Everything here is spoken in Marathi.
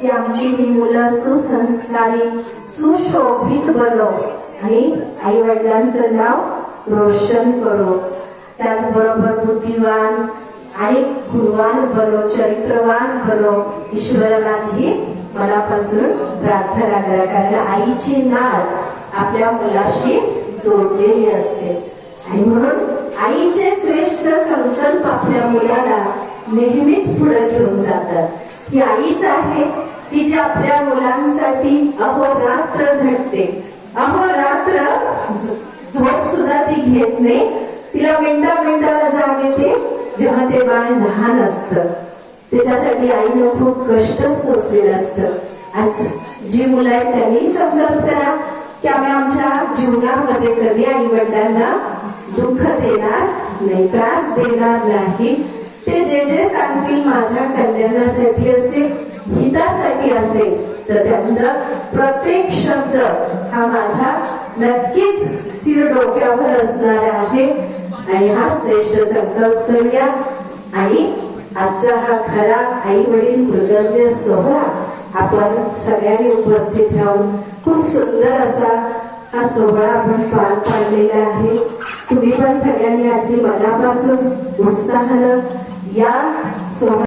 की आमची ही मुलं सुसंस्कारी सुशोभित बनो आणि आई वडिलांचं नाव रोशन करो, त्याचबरोबर बुद्धिवान आणि गुणवान बनो, चरित्रवान बनो, ईश्वरालाच ही मनापासून प्रार्थना करा. कारण आईची नाळ आपल्या मुलाशी जोडलेली असते आणि म्हणून आईचे श्रेष्ठ संकल्प आपल्या मुलाला नेहमीच पुढे घेऊन जातात. ही आईच आहे ती जी आपल्या मुलांसाठी अहोरात्र झटते, अहोरात्र झोप सुद्धा ती घेत नाही. तिला मिनिटाला जाग येते जेव्हा ते बाळ लहान असतं. त्याच्यासाठी आईनं खूप कष्ट सोसलेलं असतं. आज जी मुलं आहेत त्यांनी संकल्प करा की आम्ही आमच्या जीवनामध्ये कधी आई वडिलांना दुःख देणार नाही, त्रास देणार नाही. ते जे जे सांगतील माझ्या कल्याणासाठी असेल, हितासाठी असेल, तर त्यांचा प्रत्येक शब्द हा माझ्या नक्कीच सिर डोक्यावर असणार आहे. आणि हा श्रेष्ठ संकल्प करूया. आणि आजचा हा खरा आई वडील कृतज्ञ सोहळा आपण सगळ्यांनी उपस्थित राहून खूप सुंदर असा हा सोहळा आपण पार पाडलेला आहे. तुम्ही पण सगळ्यांनी अगदी मनापासून उत्साहानं या सोहळा